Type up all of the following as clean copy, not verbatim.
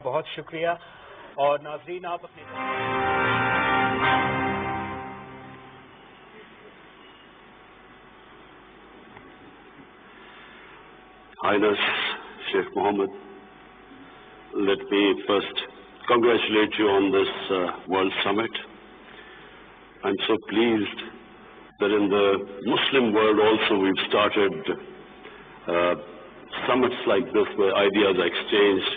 बहुत शुक्रिया। और नाज़रीन आप अपने Highness Sheikh Mohammed, let me first congratulate you on this World Summit. I'm so pleased that in the Muslim world also we've started summits like this where ideas are exchanged,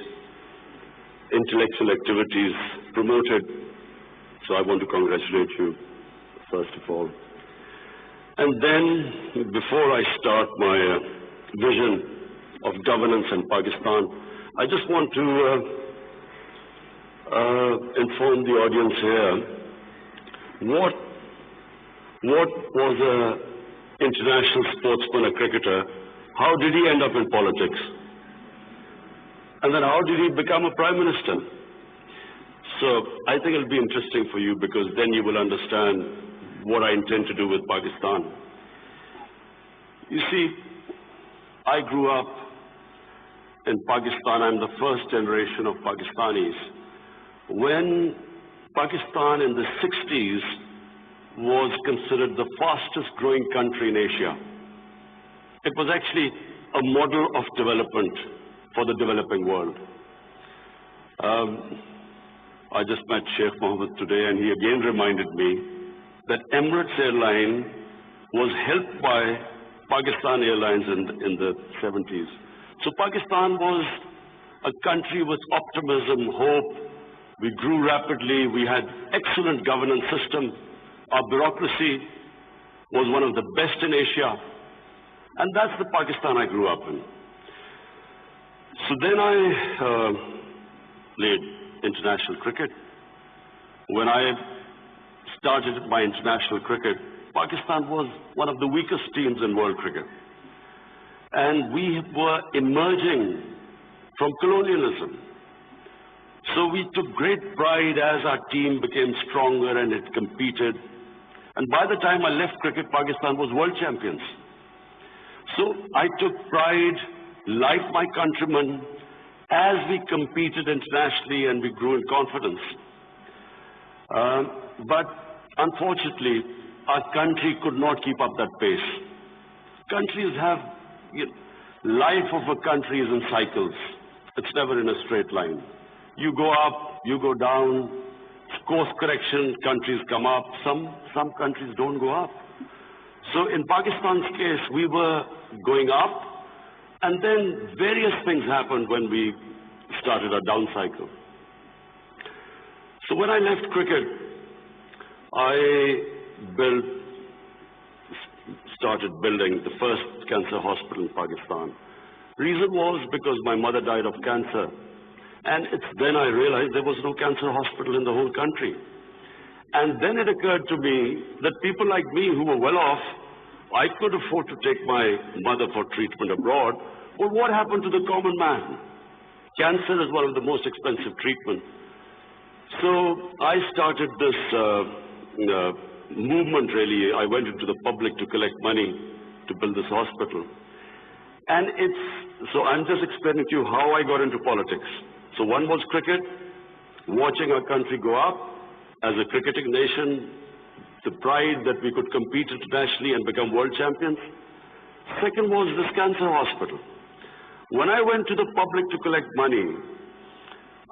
intellectual activities promoted. So I want to congratulate you first of all. And then before I start my vision of governance in Pakistan, I just want to inform the audience here what was an international sportsman, a cricketer, how did he end up in politics? And then how did he become a prime minister? So I think it'll be interesting for you because then you will understand what I intend to do with Pakistan. You see, I grew up in Pakistan. I'm the first generation of Pakistanis. When Pakistan in the 60s was considered the fastest growing country in Asia. It was actually a model of development for the developing world. I just met Sheikh Mohammed today and he again reminded me that Emirates Airline was helped by Pakistan Airlines in the 70s. So Pakistan was a country with optimism, hope. We grew rapidly. We had excellent governance system. Our bureaucracy was one of the best in Asia. And that's the Pakistan I grew up in. So then I played international cricket. When I started my international cricket, Pakistan was one of the weakest teams in world cricket. And we were emerging from colonialism. So we took great pride as our team became stronger and it competed. And by the time I left cricket, Pakistan was world champions. So I took pride, like my countrymen, as we competed internationally and we grew in confidence. But unfortunately, our country could not keep up that pace. Countries have, life of a country is in cycles. It's never in a straight line. You go up, you go down, course correction, countries come up, some countries don't go up. So in Pakistan's case, we were going up, and then various things happened when we started our down cycle. So when I left cricket, I started building the first cancer hospital in Pakistan. Reason was because my mother died of cancer. And it's then I realized there was no cancer hospital in the whole country. And then it occurred to me that people like me who were well off, I could afford to take my mother for treatment abroad. Well, what happened to the common man? Cancer is one of the most expensive treatments. So I started this movement really. I went into the public to collect money to build this hospital. And so I'm just explaining to you how I got into politics. So one was cricket, watching our country go up as a cricketing nation, the pride that we could compete internationally and become world champions. Second was this cancer hospital. When I went to the public to collect money,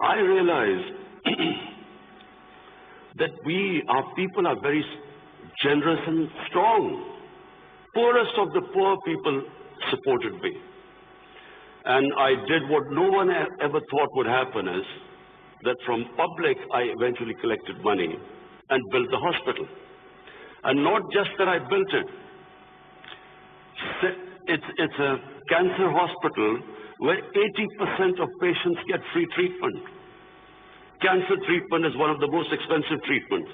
I realized that our people are very generous and strong. Poorest of the poor people supported me. And I did what no one ever thought would happen is that from public, I eventually collected money and built the hospital. And not just that I built it. It's a cancer hospital where 80% of patients get free treatment. Cancer treatment is one of the most expensive treatments.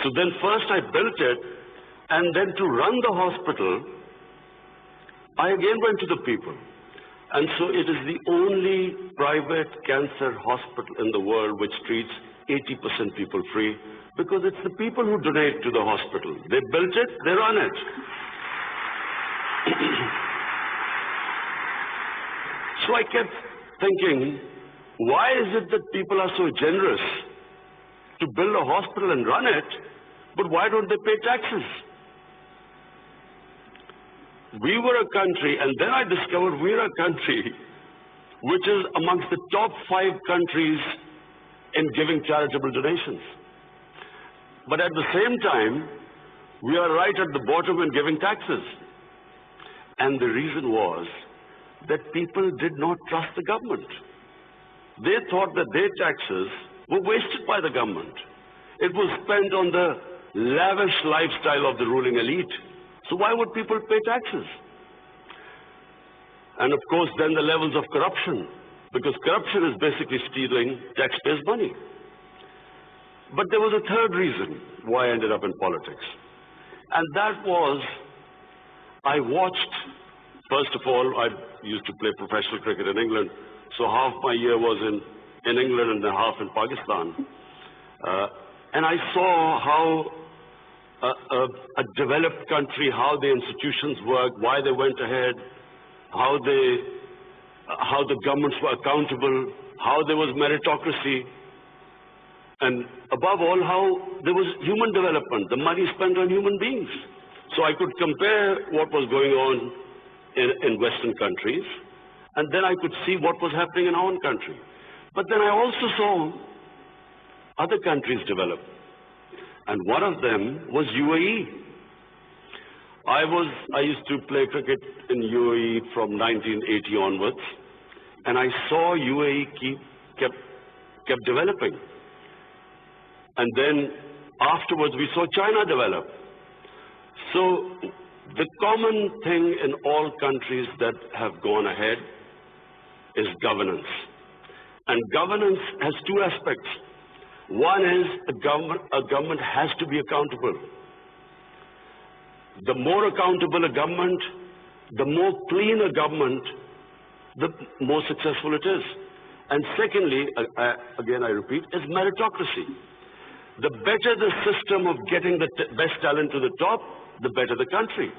So then first I built it, and then to run the hospital, I again went to the people. And so it is the only private cancer hospital in the world which treats 80% people free, because it's the people who donate to the hospital. They built it, they run it. So I kept thinking Why is it that people are so generous to build a hospital and run it, but why don't they pay taxes? We were a country, and then I discovered we're a country which is amongst the top 5 countries in giving charitable donations. But at the same time, we are right at the bottom in giving taxes. And the reason was that people did not trust the government. They thought that their taxes were wasted by the government. It was spent on the lavish lifestyle of the ruling elite. So why would people pay taxes? And of course, then the levels of corruption, because corruption is basically stealing taxpayers' money. But there was a third reason why I ended up in politics. And that was, I watched, first of all, I used to play professional cricket in England, so half my year was in England and half in Pakistan. And I saw how a developed country, how the institutions work, why they went ahead, how the governments were accountable, how there was meritocracy, and above all, how there was human development, the money spent on human beings. So I could compare what was going on in Western countries, and then I could see what was happening in our own country. But then I also saw other countries develop, and one of them was UAE. I used to play cricket in UAE from 1980 onwards, and I saw UAE kept developing. And then afterwards we saw China develop. So the common thing in all countries that have gone ahead is governance. And governance has 2 aspects. One is a government has to be accountable. The more accountable a government, the more clean a government, the more successful it is. And secondly, again I repeat, is meritocracy. The better the system of getting the best talent to the top, the better the country.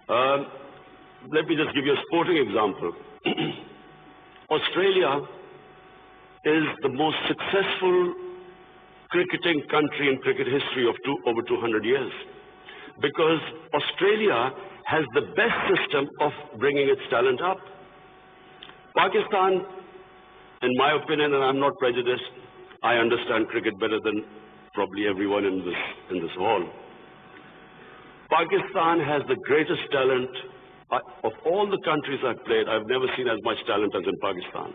Let me just give you a sporting example. Australia is the most successful cricketing country in cricket history of over 200 years. Because Australia has the best system of bringing its talent up. Pakistan, in my opinion, and I'm not prejudiced, I understand cricket better than probably everyone in this hall. Pakistan has the greatest talent. Of all the countries I've played, I've never seen as much talent as in Pakistan.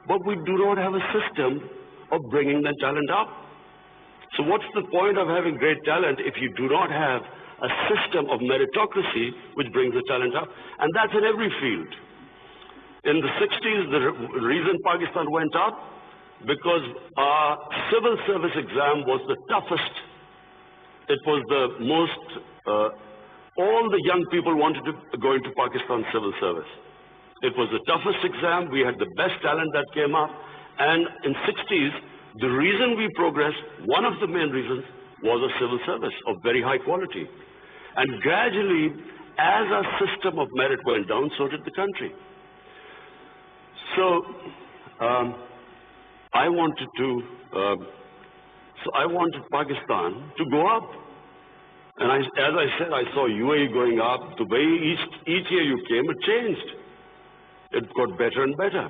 But we do not have a system of bringing that talent up. So what's the point of having great talent if you do not have a system of meritocracy which brings the talent up? And that's in every field. In the 60s, the reason Pakistan went up, because our civil service exam was the toughest. It was the most, all the young people wanted to go into Pakistan civil service. It was the toughest exam. We had the best talent that came up. And in 60s, the reason we progressed, one of the main reasons, was a civil service of very high quality. And gradually, as our system of merit went down, so did the country. So, I wanted Pakistan to go up. And as I said, I saw UAE going up. The way each year you came, it changed. It got better and better.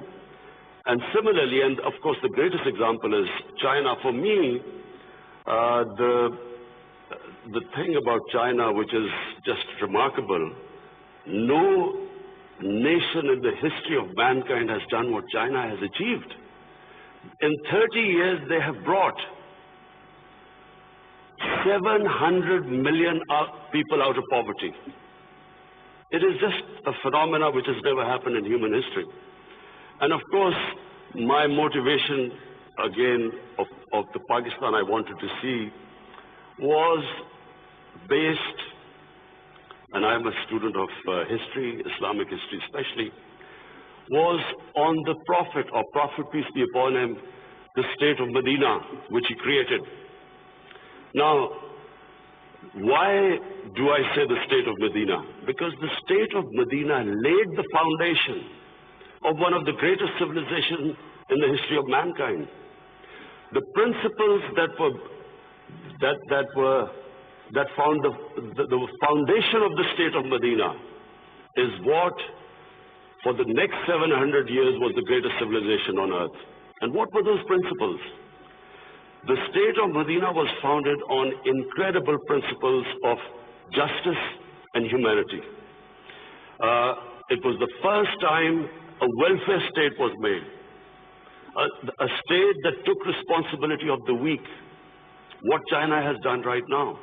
And similarly, and of course the greatest example is China. For me, the thing about China which is just remarkable, no nation in the history of mankind has done what China has achieved. In 30 years, they have brought 700 million people out of poverty. It is just a phenomena which has never happened in human history. And of course, my motivation, again, of the Pakistan I wanted to see was based, and I'm a student of history, Islamic history especially, was on the Prophet, or Prophet, peace be upon him, the state of Medina, which he created. Now, why do I say the state of Medina? Because the state of Medina laid the foundation of one of the greatest civilizations in the history of mankind. The principles that found the foundation of the state of Medina is what, for the next 700 years, was the greatest civilization on earth. And what were those principles? The state of Medina was founded on incredible principles of justice and humanity. It was the first time a welfare state was made. A state that took responsibility of the weak, what China has done right now.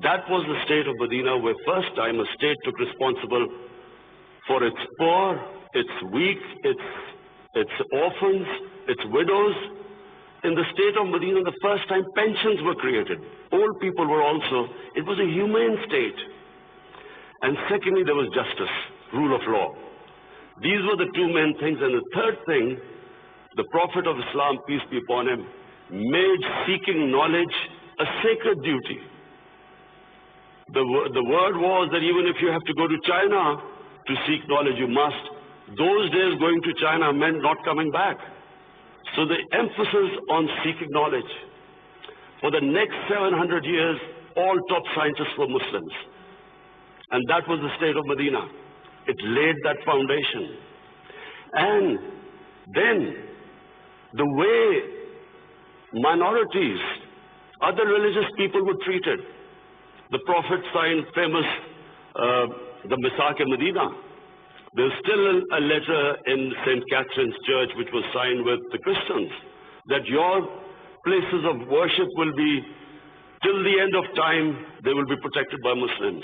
That was the state of Medina, where first time a state took responsible for its poor, its weak, its orphans, its widows. In the state of Medina, the first time pensions were created. Old people were also. It was a humane state. And secondly, there was justice, rule of law. These were the two main things. And the third thing, the Prophet of Islam, peace be upon him, made seeking knowledge a sacred duty. The word was that even if you have to go to China to seek knowledge, you must. Those days going to China meant not coming back. So the emphasis on seeking knowledge. For the next 700 years, all top scientists were Muslims. And that was the state of Medina. It laid that foundation. And then the way minorities, other religious people were treated. The Prophet signed famous, the Misak-e-Medina. There's still a letter in St. Catherine's Church which was signed with the Christians, that your places of worship will be, till the end of time, they will be protected by Muslims.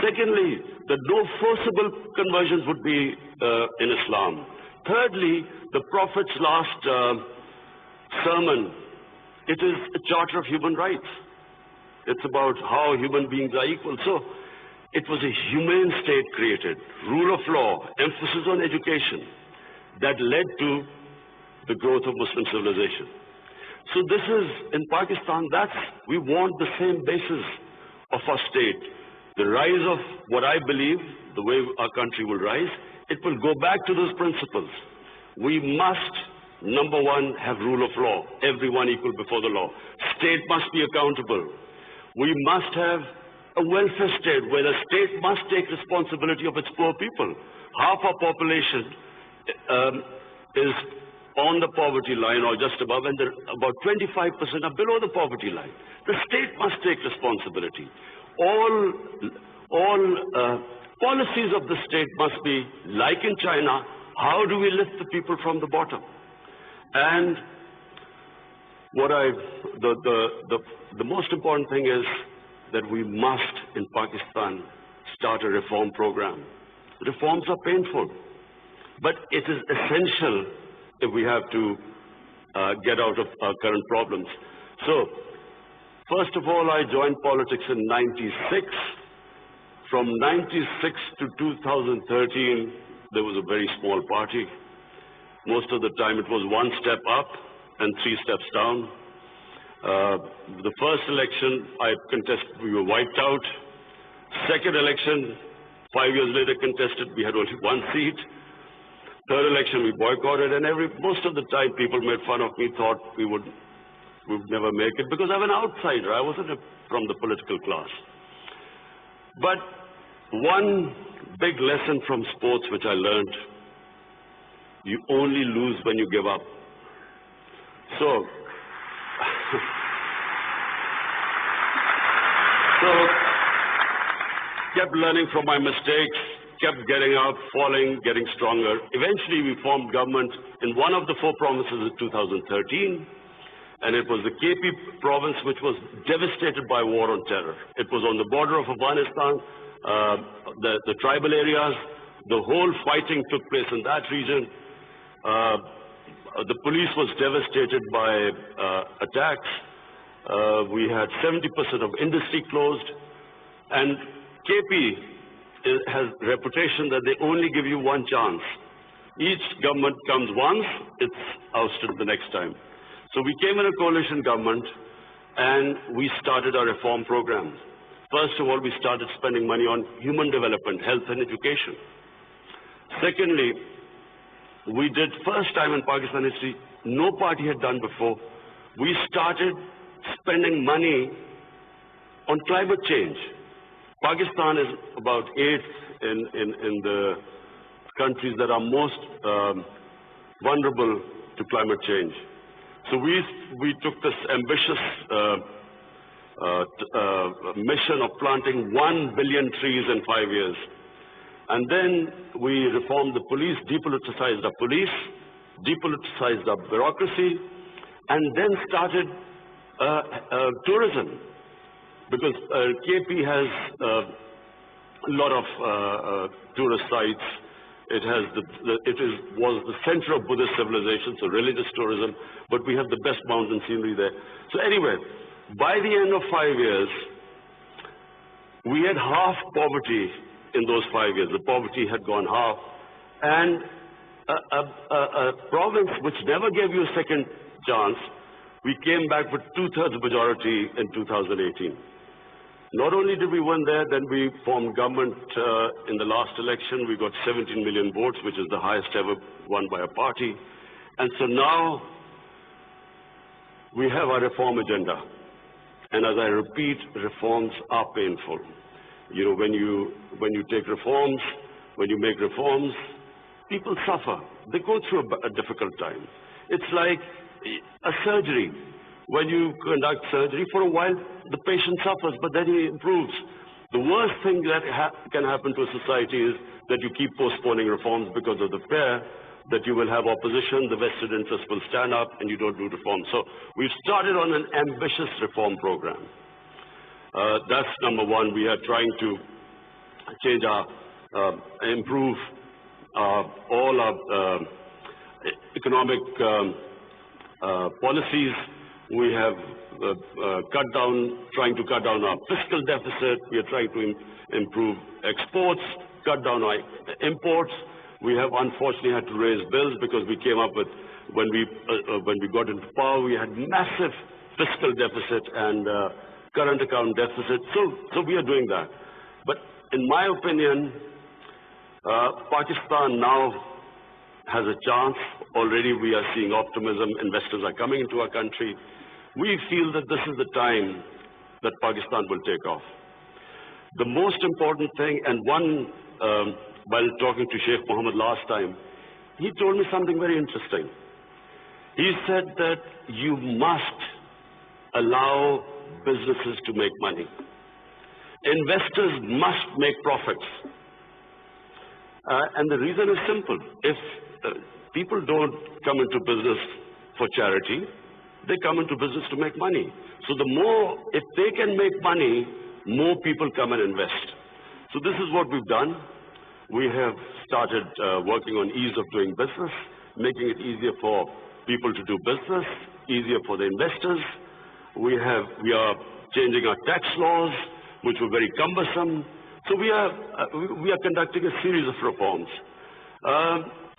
Secondly, that no forcible conversions would be in Islam. Thirdly, the Prophet's last sermon, it is a charter of human rights. It's about how human beings are equal. So, it was a humane state created, rule of law, emphasis on education, that led to the growth of Muslim civilization. So this is, in Pakistan, we want the same basis of our state. The rise of what I believe, the way our country will rise, it will go back to those principles. We must, number one, have rule of law, everyone equal before the law. State must be accountable. We must have a welfare state where the state must take responsibility of its poor people. Half our population is on the poverty line or just above, and about 25% are below the poverty line. The state must take responsibility. All policies of the state must be, like in China, how do we lift the people from the bottom? And the most important thing is that we must, in Pakistan, start a reform program. Reforms are painful, but it is essential if we have to get out of our current problems. So, first of all, I joined politics in '96. From '96 to 2013, there was a very small party. Most of the time it was one step up and 3 steps down. The first election I contested, we were wiped out. Second election, 5 years later contested, we had only 1 seat. Third election we boycotted, and most of the time people made fun of me, thought we would never make it, because I'm an outsider. I wasn't from the political class. But one big lesson from sports which I learned, you only lose when you give up. So kept learning from my mistakes, kept getting up, falling, getting stronger. Eventually we formed government in one of the 4 provinces in 2013, and it was the KP province which was devastated by war on terror. It was on the border of Afghanistan, the tribal areas, the whole fighting took place in that region. The police was devastated by attacks. We had 70% of industry closed, and KP has a reputation that they only give you 1 chance. Each government comes once, it's ousted the next time. So we came in a coalition government and we started our reform programs. First of all, we started spending money on human development, health and education. Secondly, we did, first time in Pakistan history, no party had done before. We started spending money on climate change. Pakistan is about 8th in the countries that are most vulnerable to climate change. So we took this ambitious mission of planting 1 billion trees in 5 years. And then we reformed the police, depoliticized our police, depoliticized our bureaucracy, and then started tourism. Because KP has a lot of tourist sites. Was the center of Buddhist civilization, so religious tourism, but we have the best mountain scenery there. So anyway, by the end of 5 years, we had half poverty in those 5 years. The poverty had gone half. And a province which never gave you a second chance, we came back with 2/3 majority in 2018. Not only did we win there, then we formed government in the last election. We got 17 million votes, which is the highest ever won by a party. And so now we have our reform agenda. And as I repeat, reforms are painful. You know, when you take reforms, when you make reforms, people suffer. They go through a difficult time. It's like a surgery. When you conduct surgery, for a while, the patient suffers, but then he improves. The worst thing that can happen to a society is that you keep postponing reforms because of the fear that you will have opposition, the vested interests will stand up, and you don't do reforms. So we've started on an ambitious reform program. That's number one. We are trying to change improve all our economic policies. We have trying to cut down our fiscal deficit. We are trying to improve exports, cut down our imports. We have unfortunately had to raise bills because we came up with, when we got into power, we had massive fiscal deficit and current account deficit. So we are doing that. But in my opinion, Pakistan now has a chance. Already we are seeing optimism. Investors are coming into our country. We feel that this is the time that Pakistan will take off. The most important thing, and while talking to Sheikh Mohammed last time, he told me something very interesting. He said that you must allow businesses to make money. Investors must make profits. And the reason is simple. If people don't come into business for charity, they come into business to make money. So if they can make money, more people come and invest. So this is what we've done. We have started working on ease of doing business, making it easier for people to do business, easier for the investors. We are changing our tax laws, which were very cumbersome. So we are conducting a series of reforms.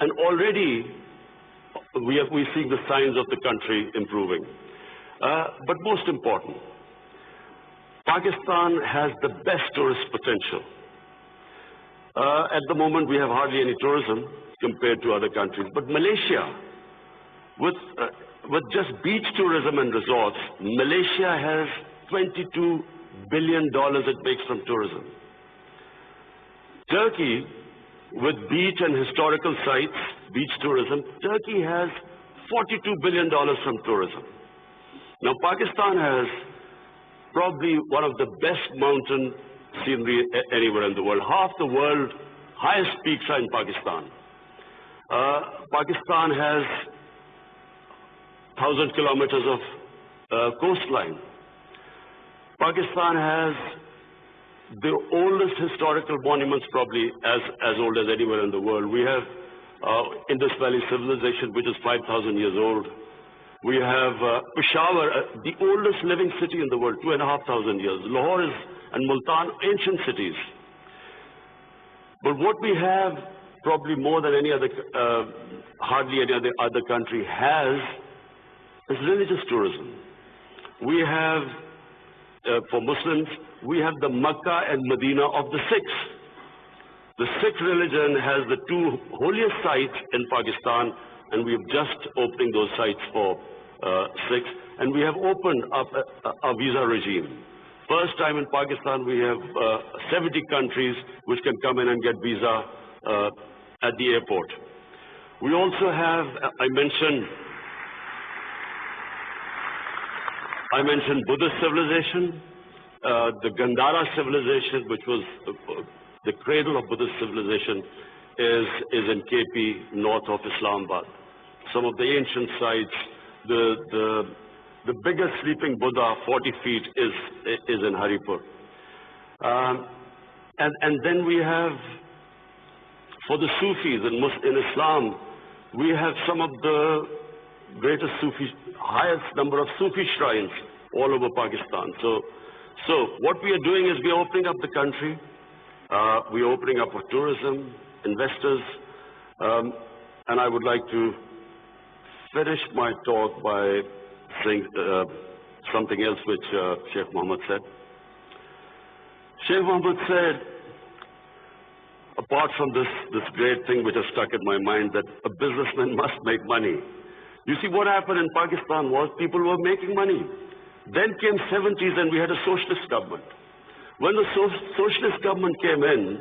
And already we're seeing the signs of the country improving. But most important, Pakistan has the best tourist potential. At the moment, we have hardly any tourism compared to other countries. But Malaysia, with just beach tourism and resorts, Malaysia has $22 billion it makes from tourism. Turkey, with beach and historical sites, beach tourism, Turkey has $42 billion from tourism. Now, Pakistan has probably one of the best mountain scenery anywhere in the world. Half the world's highest peaks are in Pakistan. Pakistan has 1,000 kilometers of coastline. Pakistan has the oldest historical monuments, probably as old as anywhere in the world. We have Indus Valley civilization, which is 5,000 years old. We have Peshawar, the oldest living city in the world, 2,500 years. Lahore and Multan, ancient cities. But what we have, probably more than any other, hardly any other country has, is religious tourism. We have, for Muslims, we have the Makkah and Medina of the Sikhs. The Sikh religion has the two holiest sites in Pakistan, and we have just opening those sites for 6, and we have opened up a visa regime. First time in Pakistan, we have 70 countries which can come in and get visa at the airport. We also have, I mentioned Buddhist civilization, the Gandhara civilization, which was the cradle of Buddhist civilization, is in KP, north of Islamabad. Some of the ancient sites, the biggest sleeping Buddha, 40 feet, is in Haripur. And then we have, for the Sufis in Islam, we have some of the greatest highest number of Sufi shrines all over Pakistan. So what we are doing is we are opening up the country. We are opening up for tourism, investors, and I would like to finish my talk by saying something else which Sheikh Mohammed said. Sheikh Mohammed said, apart from this great thing which has stuck in my mind, that a businessman must make money. You see, what happened in Pakistan was people were making money. Then came 70s and we had a socialist government. When the socialist government came in,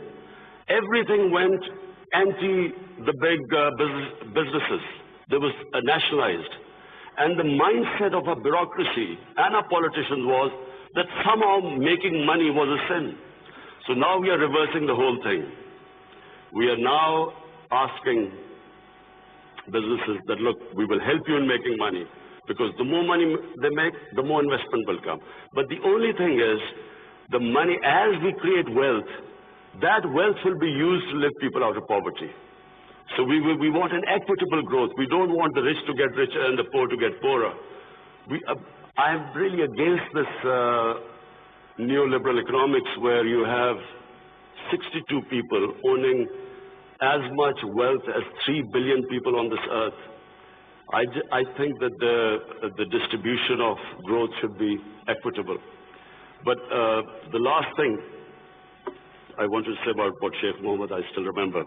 everything went anti the big businesses. There was nationalized. And the mindset of our bureaucracy and our politicians was that somehow making money was a sin. So now we are reversing the whole thing. We are now asking businesses that, look, we will help you in making money, because the more money they make, the more investment will come. But the only thing is, the money, as we create wealth, that wealth will be used to lift people out of poverty. So we want an equitable growth. We don't want the rich to get richer and the poor to get poorer. I'm really against this neoliberal economics where you have 62 people owning as much wealth as 3 billion people on this earth. I think that the distribution of growth should be equitable. But the last thing I want to say about what Sheikh Mohammed, I still remember.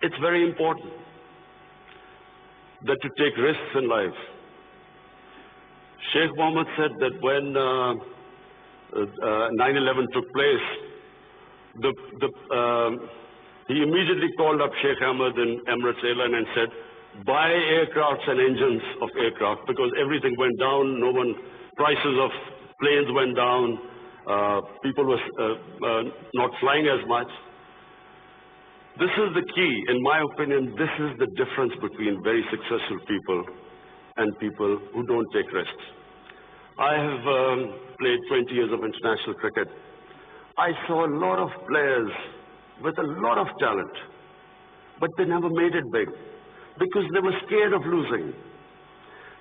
It's very important that to take risks in life. Sheikh Mohammed said that when 9/11 took place, he immediately called up Sheikh Ahmed in Emirates Airline and said, buy aircrafts and engines of aircraft, because everything went down. Prices of planes went down. People were not flying as much. This is the key. In my opinion, this is the difference between very successful people and people who don't take risks. I have played 20 years of international cricket. I saw a lot of players with a lot of talent, but they never made it big because they were scared of losing.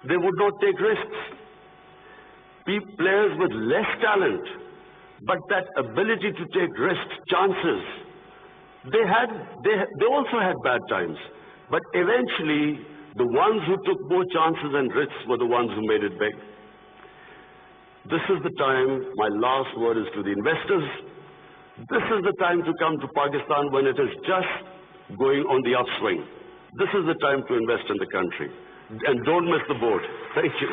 They would not take risks. Players with less talent, but that ability to take risks, chances, they also had bad times. But eventually, the ones who took more chances and risks were the ones who made it big. This is the time, my last word is to the investors. This is the time to come to Pakistan when it is just going on the upswing. This is the time to invest in the country. And don't miss the boat. Thank you.